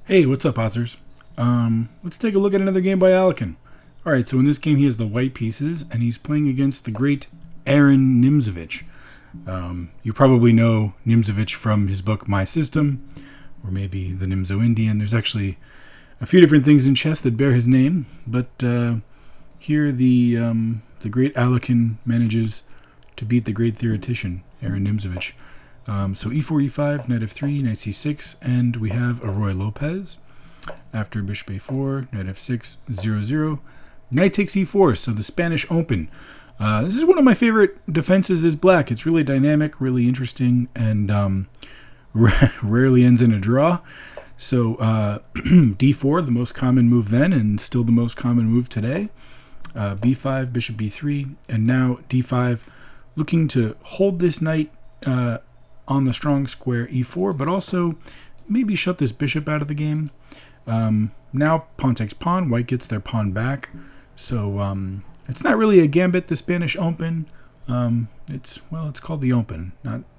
Hey, what's up, Ozzers? Let's take a look at another game by Alekhine. Alright, so in this game he has the white pieces, and he's playing against the great Aaron Nimzovitsch. You probably know Nimzovitsch from his book My System, or maybe the Nimzo Indian. There's actually a few different things in chess that bear his name, but here the great Alekhine manages to beat the great theoretician, Aaron Nimzovitsch. So e4, e5, knight f3, knight c6, and we have a Roy Lopez. After bishop a4, knight f6, 0-0. Knight takes e4, so the Spanish Open. This is one of my favorite defenses is black. It's really dynamic, really interesting, and rarely ends in a draw. So d4, the most common move then, and still the most common move today. b5, bishop b3, and now d5, looking to hold this knight on the strong square e4, but also maybe shut this bishop out of the game. Now pawn takes pawn, white gets their pawn back. So it's not really a gambit, the Spanish Open. It's called the Open.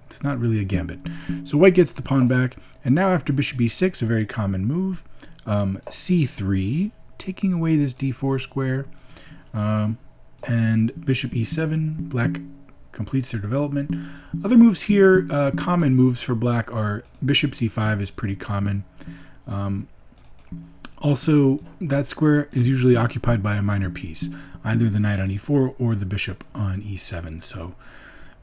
It's not really a gambit. So white gets the pawn back, and now after bishop e6, a very common move, c3, taking away this d4 square, and bishop e7, black completes their development. Other moves here, common moves for black are bishop c5 is pretty common. Also, that square is usually occupied by a minor piece, either the knight on e4 or the bishop on e7. So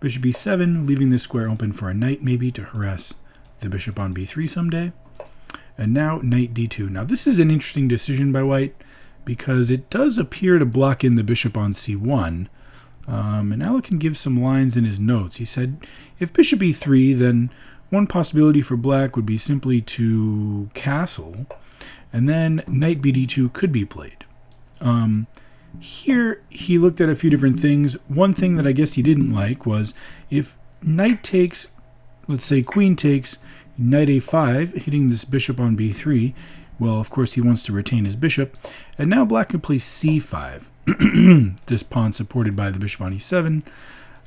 bishop e7, leaving this square open for a knight maybe to harass the bishop on b3 someday. And now knight d2. Now this is an interesting decision by white because it does appear to block in the bishop on c1. And Alekhine gives some lines in his notes. He said, if bishop e3, then one possibility for black would be simply to castle, and then knight bd2 could be played. Here he looked at a few different things. One thing that I guess he didn't like was if knight takes, let's say queen takes, knight a5, hitting this bishop on b3, well, of course, he wants to retain his bishop. And now black can play c5. This pawn supported by the bishop on e7.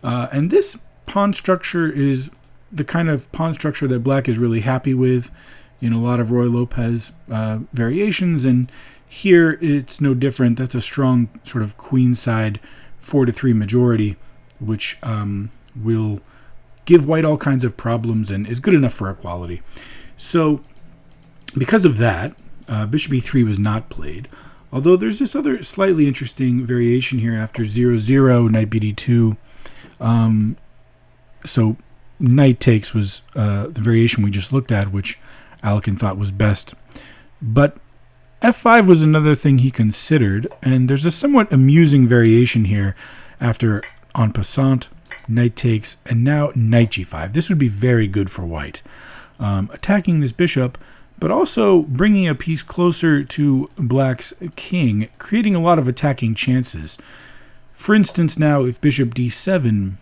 And this pawn structure is the kind of pawn structure that black is really happy with in a lot of Roy Lopez variations. And here it's no different. That's a strong sort of queenside 4-3 majority, which will give white all kinds of problems and is good enough for equality. So because of that, bishop e3 was not played. Although there's this other slightly interesting variation here after 0-0, knight bd2. So knight takes was the variation we just looked at, which Alekhine thought was best. But f5 was another thing he considered, and there's a somewhat amusing variation here after en passant, knight takes, and now knight g5. This would be very good for white. Attacking this bishop, but also bringing a piece closer to black's king, creating a lot of attacking chances. For instance, now if bishop d7,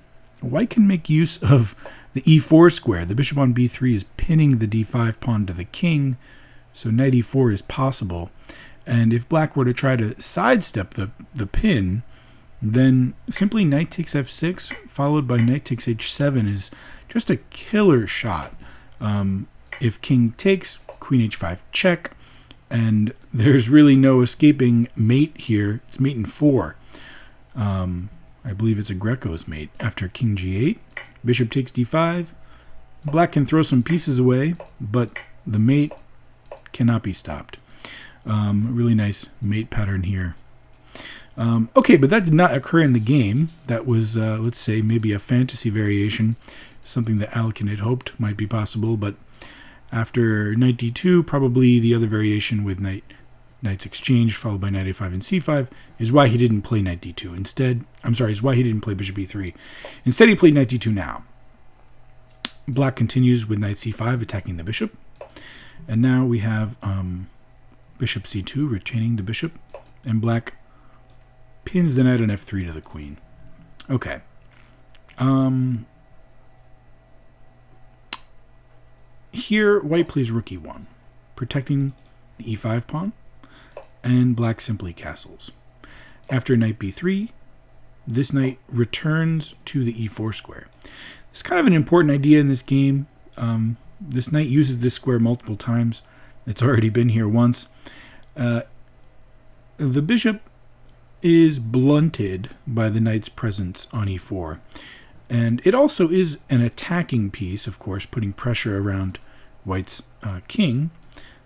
white can make use of the e4 square. The bishop on b3 is pinning the d5 pawn to the king, so knight e4 is possible. And if black were to try to sidestep the pin, then simply knight takes f6, followed by knight takes h7 is just a killer shot. If king takes, queen h5 check, and there's really no escaping mate here. It's mate in 4. I believe it's a Greco's mate. After king g8, bishop takes d5. Black can throw some pieces away, but the mate cannot be stopped. Really nice mate pattern here. Okay, but that did not occur in the game. That was, let's say, maybe a fantasy variation, something that Alekhine had hoped might be possible, but after knight d2, probably the other variation with knights exchanged followed by knight a5 and c5 is why he didn't play knight d2. Instead, is why he didn't play bishop e3. Instead, he played knight d2 now. Black continues with knight c5 attacking the bishop. And now we have bishop c2 retaining the bishop, and black pins the knight on f3 to the queen. Okay. Here, white plays rook e1, protecting the e5 pawn, and black simply castles. After knight b3, this knight returns to the e4 square. It's kind of an important idea in this game. This knight uses this square multiple times. It's already been here once. The bishop is blunted by the knight's presence on e4. And it also is an attacking piece, of course, putting pressure around white's king.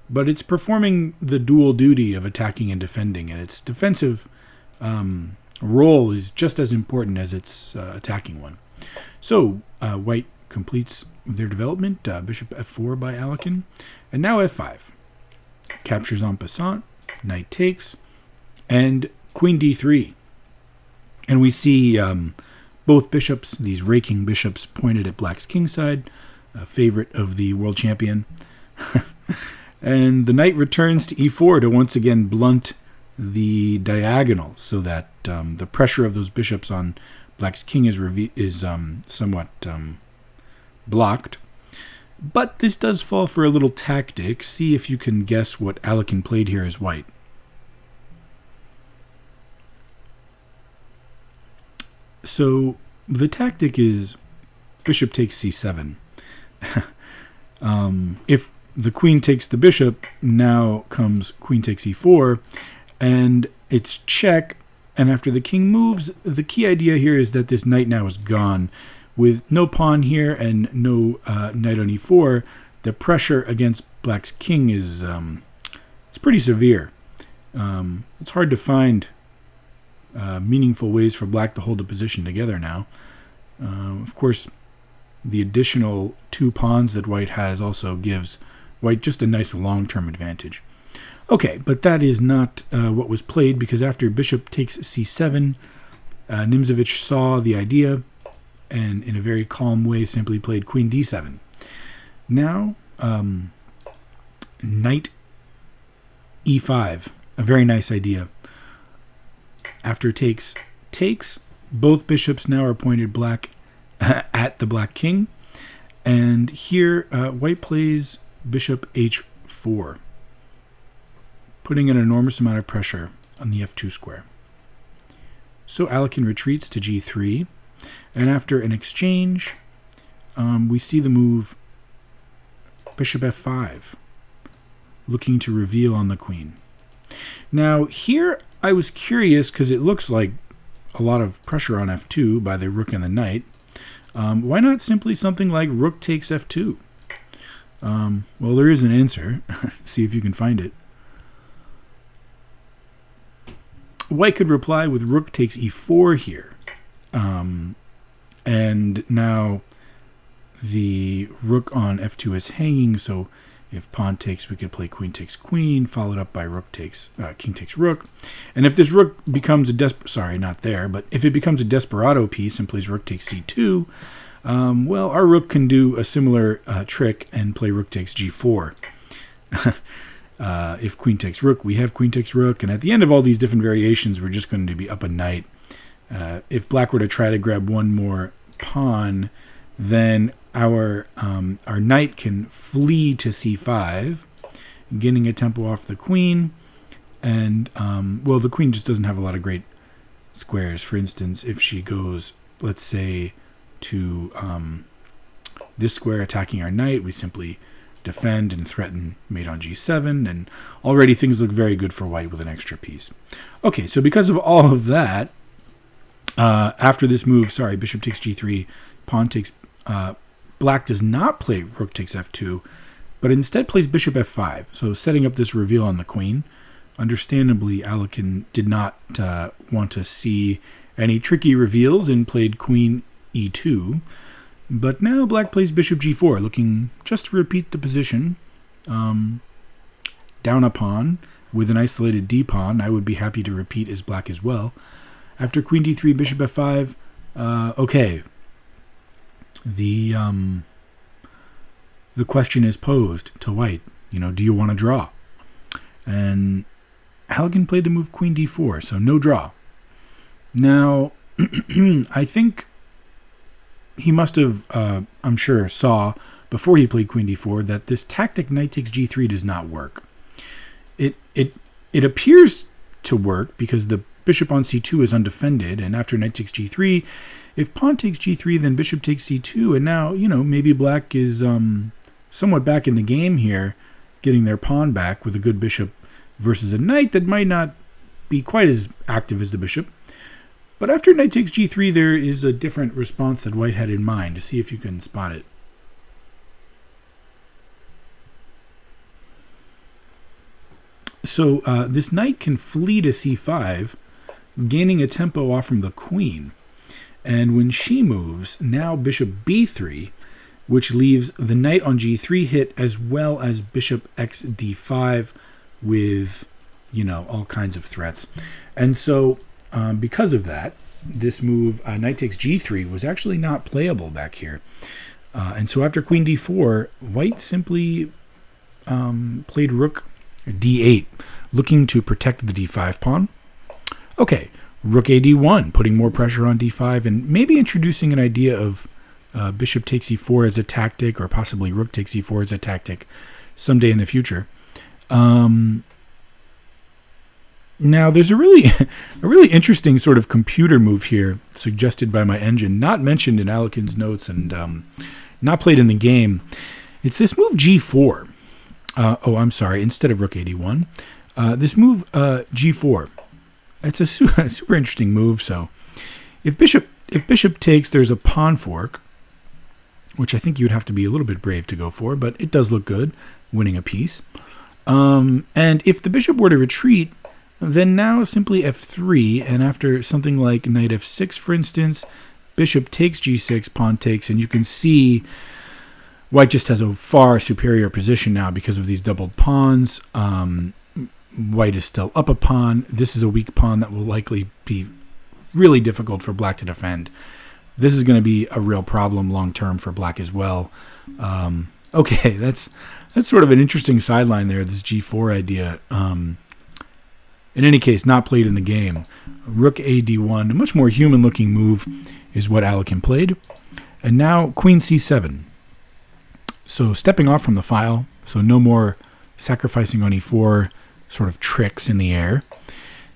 But it's performing the dual duty of attacking and defending. And its defensive role is just as important as its attacking one. So white completes their development. Bishop f4 by Alekhine. And now f5. Captures en passant. Knight takes. And queen d3. And we see both bishops, these raking bishops, pointed at black's kingside, a favorite of the world champion. And the knight returns to e4 to once again blunt the diagonal so that the pressure of those bishops on black's king is somewhat blocked. But this does fall for a little tactic. See if you can guess what Alekhine played here as white. So the tactic is bishop takes c7. If the queen takes the bishop, now comes queen takes e4, and it's check. And after the king moves, the key idea here is that this knight now is gone. With no pawn here and no knight on e4, the pressure against black's king is it's pretty severe. It's hard to find meaningful ways for black to hold the position together now. Of course, the additional 2 pawns that white has also gives white just a nice long-term advantage. Okay, but that is not what was played, because after bishop takes c7, Nimzovitsch saw the idea and in a very calm way simply played queen d7. Now, knight e5, a very nice idea. After takes, both bishops now are pointed black at the black king. And here, white plays bishop h4, putting an enormous amount of pressure on the f2 square. So Alekhine retreats to g3. And after an exchange, we see the move bishop f5, looking to reveal on the queen. Now, here I was curious because it looks like a lot of pressure on f2 by the rook and the knight. Why not simply something like rook takes f2? Well, there is an answer. See if you can find it. White could reply with rook takes e4 here. And now the rook on f2 is hanging, so if pawn takes, we could play queen takes queen, followed up by rook takes, king takes rook. And if this rook becomes a if it becomes a desperado piece and plays rook takes c2, well, our rook can do a similar trick and play rook takes g4. If queen takes rook, we have queen takes rook, and at the end of all these different variations, we're just going to be up a knight. If black were to try to grab one more pawn, then our knight can flee to c5, getting a tempo off the queen. And, well, the queen just doesn't have a lot of great squares. For instance, if she goes, let's say, to this square attacking our knight, we simply defend and threaten mate on g7, and already things look very good for white with an extra piece. Okay, so because of all of that, after this move, bishop takes g3, pawn takes, black does not play rook takes f2, but instead plays bishop f5, so setting up this reveal on the queen. Understandably, Alekhine did not want to see any tricky reveals and played queen e2, but now black plays bishop g4, looking just to repeat the position. Down a pawn with an isolated d-pawn, I would be happy to repeat as black as well. After queen d3, bishop f5, okay. The question is posed to white. Do you want to draw? And Alekhine played the move queen d4, so no draw. Now, I think he must have, I'm sure, saw before he played queen d4 that this tactic knight takes g3 does not work. It appears to work because the bishop on c2 is undefended, and after knight takes g3, if pawn takes g3, then bishop takes c2, and now, maybe black is somewhat back in the game here, getting their pawn back with a good bishop versus a knight that might not be quite as active as the bishop. But after knight takes g3, there is a different response that white had in mind, to see if you can spot it. So this knight can flee to c5, gaining a tempo off from the queen. And when she moves, now bishop b3, which leaves the knight on g3 hit, as well as bishop x d5 with, all kinds of threats. And so because of that, this move, knight takes g3, was actually not playable back here. And so after queen d4, white simply played rook d8, looking to protect the d5 pawn. Okay, rook a d1, putting more pressure on d5, and maybe introducing an idea of bishop takes e4 as a tactic, or possibly rook takes e4 as a tactic someday in the future. Now, there's a really interesting sort of computer move here, suggested by my engine, not mentioned in Alekhine's notes and not played in the game. It's this move g4. I'm sorry, instead of rook a1. This move g4. It's a super interesting move. So if bishop takes, there's a pawn fork, which I think you would have to be a little bit brave to go for, but it does look good, winning a piece. And if the bishop were to retreat, then now simply f3, and after something like knight f6, for instance, bishop takes g6, pawn takes, and you can see white just has a far superior position now because of these doubled pawns. White is still up a pawn. This is a weak pawn that will likely be really difficult for black to defend. This is going to be a real problem long term for black as well. Okay, that's sort of an interesting sideline there, this g4 idea. In any case, not played in the game. Rook a d1, a much more human-looking move, is what Alekhine played. And now queen c7. So stepping off from the file, so no more sacrificing on e4 sort of tricks in the air.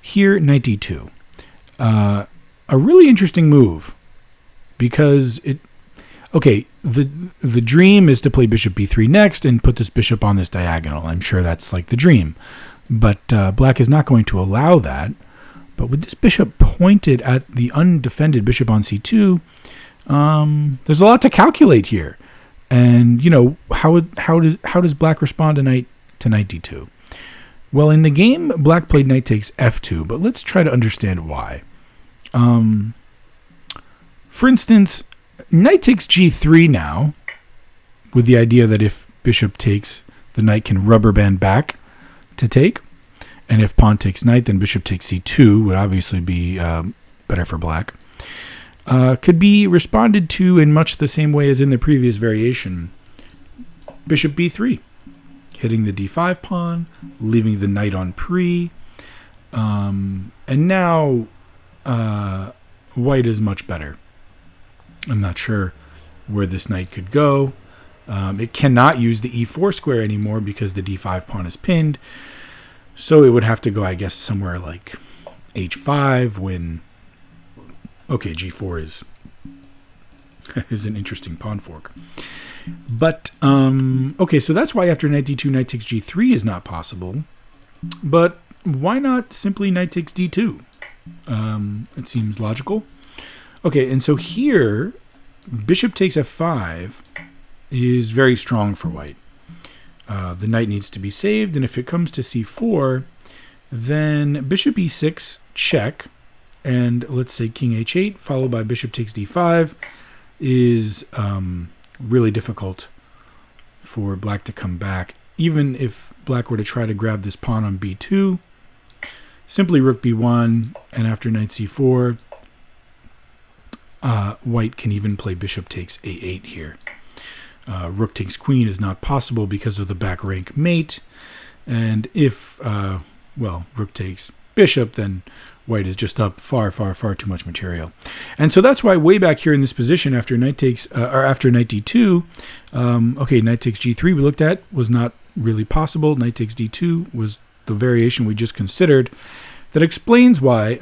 Here, knight d2. A really interesting move, because the dream is to play bishop b3 next and put this bishop on this diagonal. I'm sure that's like the dream. But black is not going to allow that. But with this bishop pointed at the undefended bishop on c2, there's a lot to calculate here. And how does black respond to knight d2? Well, in the game, black played knight takes f2, but let's try to understand why. For instance, knight takes g3 now, with the idea that if bishop takes, the knight can rubber band back to take. And if pawn takes knight, then bishop takes c2 would obviously be better for black. Could be responded to in much the same way as in the previous variation. Bishop b3, hitting the d5 pawn, leaving the knight on pre. And now white is much better. I'm not sure where this knight could go. It cannot use the e4 square anymore because the d5 pawn is pinned. So it would have to go, I guess, somewhere like h5 when... Okay, g4 is an interesting pawn fork. But, okay, so that's why after knight d2, knight takes g3 is not possible. But why not simply knight takes d2? It seems logical. Okay, and so here, bishop takes f5 is very strong for white. The knight needs to be saved, and if it comes to c4, then bishop e6, check, and let's say king h8, followed by bishop takes d5, is really difficult for black to come back. Even if black were to try to grab this pawn on b2, simply rook b1, and after knight c4, white can even play bishop takes a8 here. Rook takes queen is not possible because of the back rank mate, and if rook takes bishop, then white is just up far too much material. And so that's why way back here in this position after knight takes after knight d2, knight takes g3 we looked at was not really possible. Knight takes d2 was the variation we just considered. That explains why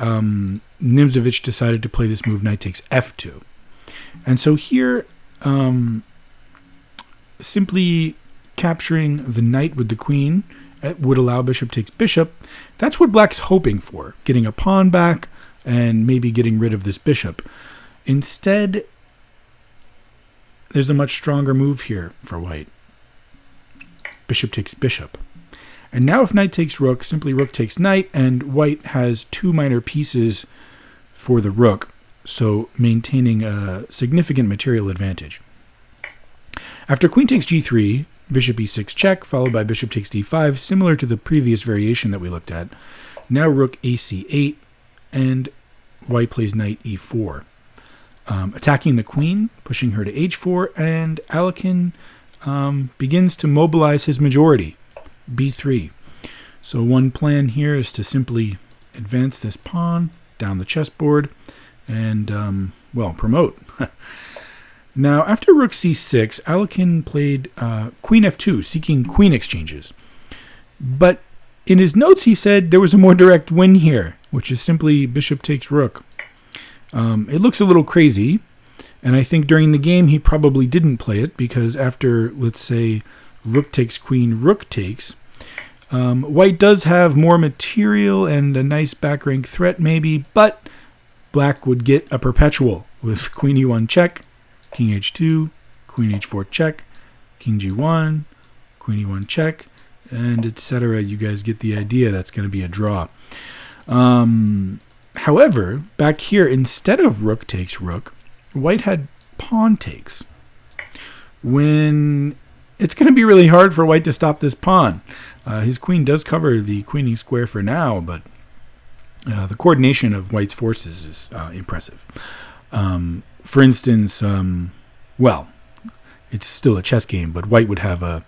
Nimzovitsch decided to play this move knight takes f2. And so here simply capturing the knight with the queen would allow bishop takes bishop. That's what black's hoping for, getting a pawn back and maybe getting rid of this bishop. Instead, there's a much stronger move here for white. Bishop takes bishop. And now if knight takes rook, simply rook takes knight, and white has two minor pieces for the rook, so maintaining a significant material advantage. After queen takes g3, bishop e6 check, followed by bishop takes d5, similar to the previous variation that we looked at. Now rook ac8, and white plays knight e4. Attacking the queen, pushing her to h4, and Alekhine begins to mobilize his majority, b3. So one plan here is to simply advance this pawn down the chessboard and, well, promote. Now, after rook c6, Alekhine played queen f2, seeking queen exchanges. But in his notes, he said there was a more direct win here, which is simply bishop takes rook. It looks a little crazy, and I think during the game he probably didn't play it because after, let's say, rook takes queen, rook takes, white does have more material and a nice back rank threat maybe, but black would get a perpetual with queen e1 check, king h2, queen h4 check, king g1, queen e1 check, and etc. You guys get the idea. That's going to be a draw. However, back here, instead of rook takes rook, white had pawn takes. When it's going to be really hard for white to stop this pawn. His queen does cover the queening square for now, but the coordination of white's forces is impressive. For instance, well, it's still a chess game, but white would have a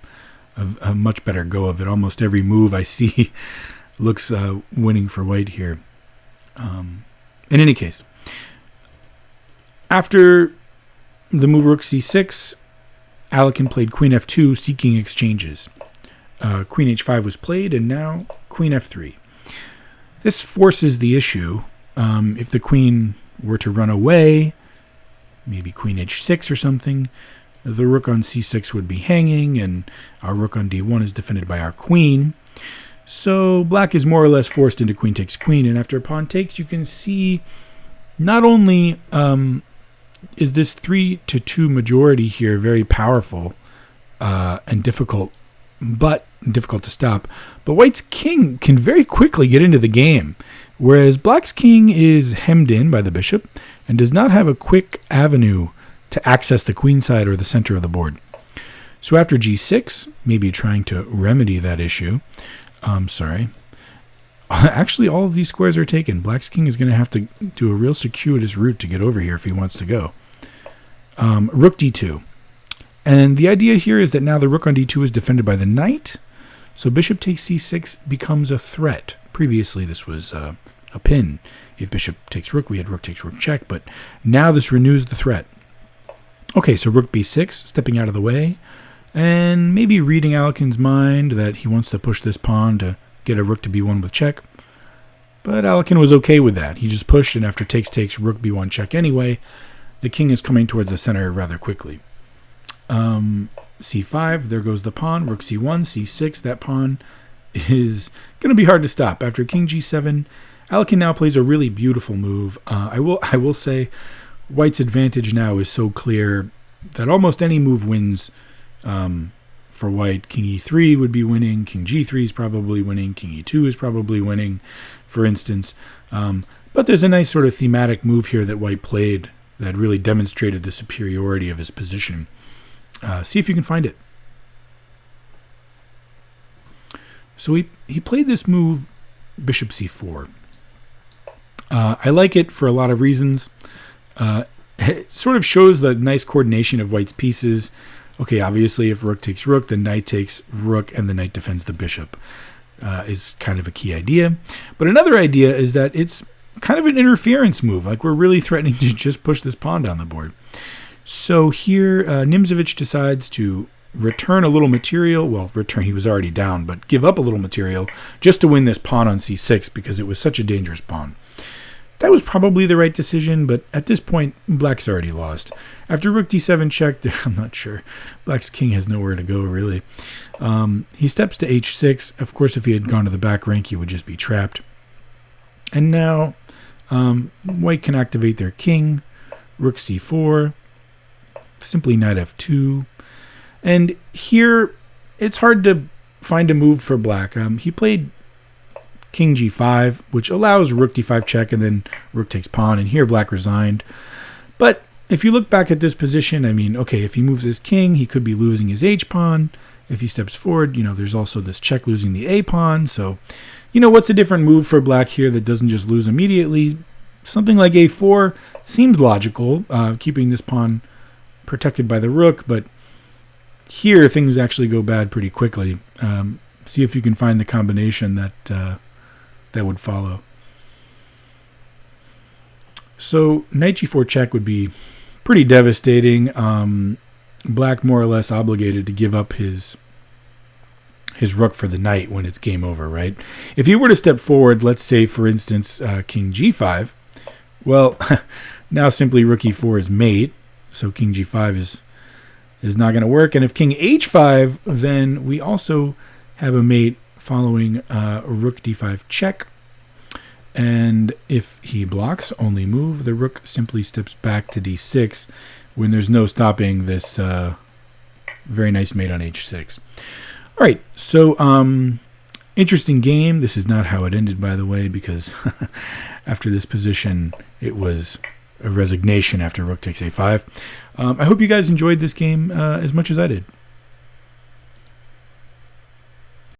much better go of it. Almost every move I see looks winning for white here. In any case, after the move rook c6, Alekhine played queen f2, seeking exchanges. Queen h5 was played, and now queen f3. This forces the issue. If the queen were to run away, maybe queen h6 or something, the rook on c6 would be hanging, and our rook on d1 is defended by our queen. So black is more or less forced into queen takes queen, and after pawn takes, you can see not only is this 3-2 majority here very powerful and difficult to stop, but white's king can very quickly get into the game, whereas black's king is hemmed in by the bishop and does not have a quick avenue to access the queen side or the center of the board. So after g6, maybe trying to remedy that issue, actually all of these squares are taken. Black's king is going to have to do a real circuitous route to get over here if he wants to go. Rook d2. And the idea here is that now the rook on d2 is defended by the knight, so bishop takes c6 becomes a threat. Previously this was a pin. If bishop takes rook, we had rook takes rook check, but now this renews the threat. Okay, so rook b6, stepping out of the way, and maybe reading Alekhine's mind that he wants to push this pawn to get a rook to b1 with check. But Alekhine was okay with that. He just pushed, and after takes rook b1 check anyway, the king is coming towards the center rather quickly. c5, there goes the pawn, rook c1, c6, that pawn is going to be hard to stop. After king g7, Alekhine now plays a really beautiful move. I will say white's advantage now is so clear that almost any move wins for white. King e3 would be winning, king g3 is probably winning, king e2 is probably winning, for instance. But there's a nice sort of thematic move here that white played that really demonstrated the superiority of his position. See if you can find it. So he played this move, bishop c4. I like it for a lot of reasons. It sort of shows the nice coordination of white's pieces. Okay, obviously if rook takes rook, the knight takes rook, and the knight defends the bishop. Is kind of a key idea. But another idea is that it's kind of an interference move. Like we're really threatening to just push this pawn down the board. So here, Nimzovitsch decides to return a little material. Well, return, he was already down, but give up a little material just to win this pawn on c6 because it was such a dangerous pawn. That was probably the right decision, but at this point, black's already lost. After rook d7 check, I'm not sure. Black's king has nowhere to go, really. He steps to h6. Of course, if he had gone to the back rank, he would just be trapped. And now, white can activate their king. Rook c4. Simply knight f2. And here, it's hard to find a move for black. He played king g5, which allows rook d5 check, and then rook takes pawn, and here black resigned. But if you look back at this position, I mean, okay, if he moves his king, he could be losing his h-pawn. If he steps forward, there's also this check losing the a-pawn. So, what's a different move for black here that doesn't just lose immediately? Something like a4 seems logical, keeping this pawn protected by the rook, but here things actually go bad pretty quickly. See if you can find the combination that would follow. So knight g4 check would be pretty devastating. Black more or less obligated to give up his rook for the knight when it's game over, right? If he were to step forward, let's say, for instance, king g5, well, now simply rook e4 is mate, so king g5 is not going to work. And if king h5, then we also have a mate following rook d5 check. And if he blocks only move, the rook simply steps back to d6 when there's no stopping this very nice mate on h6. All right, so interesting game. This is not how it ended, by the way, because after this position, it was a resignation after rook takes a5. I hope you guys enjoyed this game as much as I did.